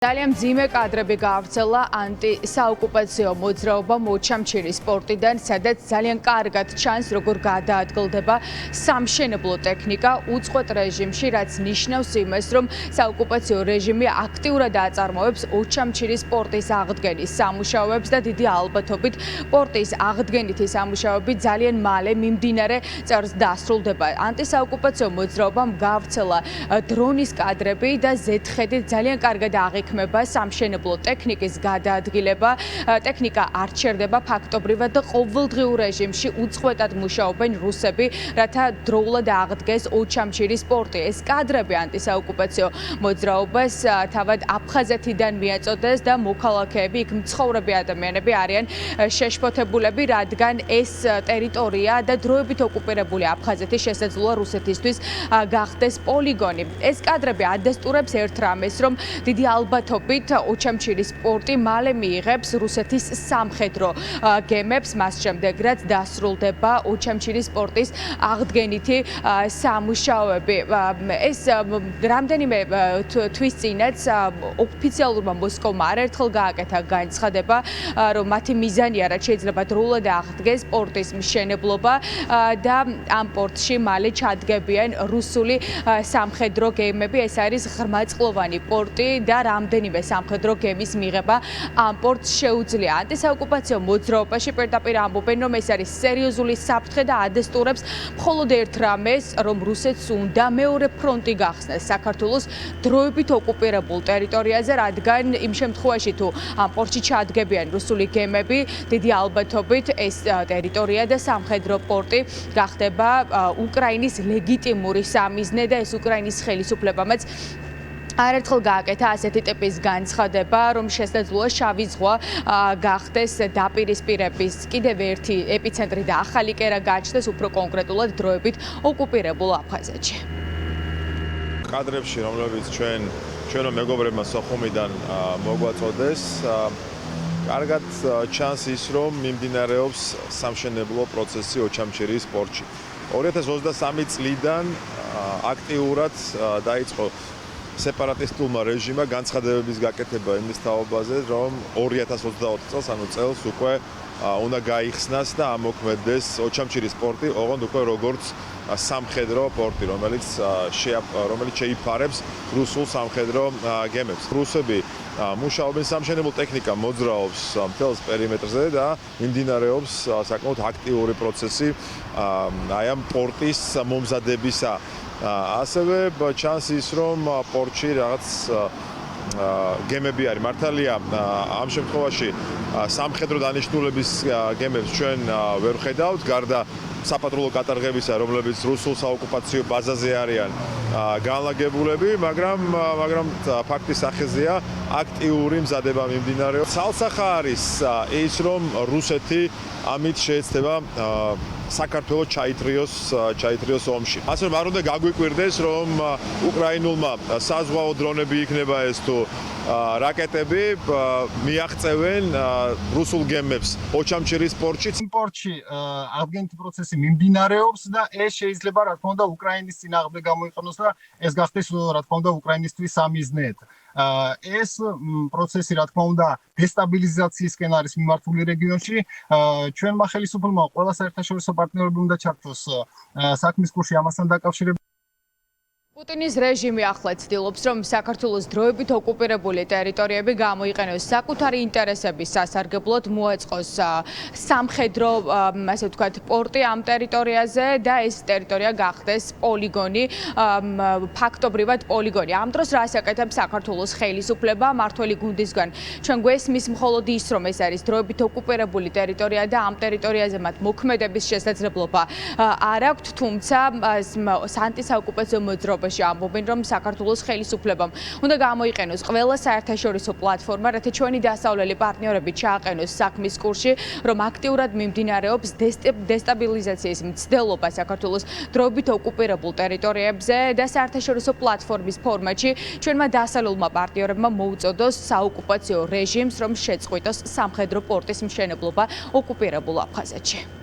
ძალიან მძიმე კადრები გაავრცელა ანტისაოკუპაციო მოძრაობა მოჩამჩირის პორტიდან, სადაც ძალიან კარგად ჩანს, როგორ გადაადგილდება სამშენებლო ტექნიკა უწყვეტ რეჟიმში, რაც ნიშნავს იმას, რომ საოკუპაციო რეჟიმი აქტიურად აწარმოებს ოჩამჩირის პორტის აღდგენის სამუშაოებს და დიდი ალბათობით პორტის აღდგენითი სამუშაოები ძალიან მალე მიმდინარე წელს დასრულდება. ანტისაოკუპაციო მოძრაობამ გაავრცელა დრონის კადრები და ზეთხედით ძალიან კარგად აღიქმება სამშენებლო ტექნიკის გადაადგილება. ტექნიკა არ ჩერდება ფაქტობრივად და ყოველდღიურ რეჟიმში უწყვეტად მუშაობენ რუსები, რათა დროულად აღდგეს ოჩამჩირის პორტი. ეს კადრები ანტისაოკუპაციო მოძრაობას თავად აფხაზეთიდან მიაწოდეს და მოქალაქეები, იქ მცხოვრები ადამიანები არიან შეშფოთებულები, რადგან ეს ტერიტორია და დროებით ოკუპირებული აფხაზეთი შესაძლოა რუსეთისთვის გახდეს პოლიგონი. ეს კადრები ადასტურებს ერთ რამეს, რომ დიდი ალბათობით ოჩამჩირის პორტი მალე მიიღებს რუსეთის სამხედრო გემებს, მას შემდეგ რაც დასრულდება ოჩამჩირის პორტის აღდგენითი სამუშაოები. ეს რამდენიმე თვის წინაც ოფიციალურმა მოსკოვმა არაერთხელ გააკეთა განცხადება, რომ მათი მიზანია, რაც შეიძლება დროულად აღდგეს პორტის მშენებლობა და ამ პორტში მალე ჩადგებიან რუსული სამხედრო გემები. ეს არის ღრმაწყლოვანი პორტი და რამდენიმე სამხედრო გემის მიღება ამ პორტს შეუძლია. ანტისაოკუპაციო მოძრაობაში პირდაპირ ამბობენ, რომ ეს არის სერიოზული საფრთხე და ადასტურებს მხოლოდ ერთ რამეს, რომ რუსეთს უნდა მეორე ფრონტი გახსნეს საქართველოს დროებით ოკუპირებულ ტერიტორიაზე, რადგან იმ შემთხვევაში თუ ამ პორტში ჩადგებიან რუსული გემები, დიდი ალბათობით ეს ტერიტორია და სამხედრო პორტი გახდება უკრაინის ლეგიტიმური სამიზნე და ეს უკრაინის ხელისუფლებამაც არაერთხელ გააკეთა ასეთი ტიპის განცხადება, რომ შესაძლოა შავი ზღვა გახდეს დაპირისპირების კიდევ ერთი ეპიცენტრი და ახალი კერა გაჩნდეს უფრო კონკრეტულად დროებით ოკუპირებულ აფხაზეთში. კადრებში, რომლებიც ჩვენო მეგობრებმა სოხუმიდან მოგვაწოდეს, კარგად ჩანს ის, რომ მიმდინარეობს სამშენებლო პროცესი ოჩამჩირის პორტში. 2023 წლიდან აქტიურად დაიწყო სეპარატისტულმა რეჟიმმა განცხადებების გაკეთება იმის თაობაზე, რომ 2024 წელს, ანუ წელს უკვე უნდა გაიხსნას და ამოქმედდეს ოჩამჩირის პორტი, ოღონდ უკვე როგორც სამხედრო პორტი, რომელიც შეიფარებს რუსულ სამხედრო გემებს. რუსები მუშაობენ სამშენებლო ტექნიკა მოძრაობს მთელს პერიმეტრზე და მიმდინარეობს საკმაოდ აქტიური პროცესი აი ამ პორტის მომზადებისა. ასევე ჩანს ის, რომ პორტში რაღაც გემები არის. მართალია ამ შემთხვევაში სამხედრო დანიშნულების გემებს ჩვენ ვერ ხედავთ, გარდა საპატრულო კატარღებისა, რომლებიც რუსულ საოკუპაციო ბაზაზე არიან განლაგებულები, მაგრამ ფაქტის სახეზეა აქტიური მზადება მიმდინარეობს. ცალსახა არის ის, რომ რუსეთი ამით შეეცდება საქართველოს ჩაითრიოს ომში. ასე რომ არ უნდა გაგვიკვირდეს, რომ უკრაინულმა საზღვაო დრონები იქნება ეს თუ რაკეტები მიაღწევენ რუსულ გემებს ოჩამჩირის პორტში. პორტში აღდგენითი პროცესი მიმდინარეობს და ეს შეიძლება რა თქმა უნდა უკრაინის წინააღმდეგ გამოიყენოს და ეს გახდეს რა თქმა უნდა უკრაინისთვის სამიზნედ. ეს პროცესი რა თქმა უნდა დესტაბილიზაციისკენ არის მიმართული რეგიონში. ჩვენმა ხელისუფლებამ ყველა საერთაშორისო პარტნიორები უნდა ჩართოს საქმის კურსში ამასთან დაკავშირებით. პუტინის რეჟიმი ახლა ცდილობს, რომ საქართველოს დროებით ოკუპირებული ტერიტორიები გამოიყენოს საკუთარი ინტერესების სასარგებლოდ, მოაწყოს სამხედრო, ასე ვთქვათ, პორტი ამ ტერიტორიაზე და ეს ტერიტორია გახდეს პოლიგონი, ფაქტობრივად პოლიგონი. ამ დროს რას აკეთებს საქართველოს ხელისუფლება მართველი გუნდისგან? ჩვენ გვესმის მხოლოდ ის, რომ ეს არის დროებით ოკუპირებული ტერიტორია და ამ ტერიტორიაზე მათ მოქმედების შესაძლებლობა არ აქვთ, თუმცა ანტისაოკუპაციო მოძრაობა ამბობენ, რომ საქართველოს ხელისუფლებამ უნდა გამოიყენოს ყველა საერთაშორისო პლატფორმა, რათა ჩვენი დასავლელი პარტნიორები ჩააყენოს საქმის კურსში, რომ აქტიურად მიმდინარეობს დესტაბილიზაციის მცდელობა საქართველოს დროებით ოკუპირებულ ტერიტორიებზე და საერთაშორისო პლატფორმის ფორმატში ჩვენმა დასავლელმა პარტნიორებმა მოუწოდოს საოკუპაციო რეჟიმს, რომ შეწყვიტოს სამხედრო პორტის მშენებლობა ოკუპირებულ აფხაზეთში.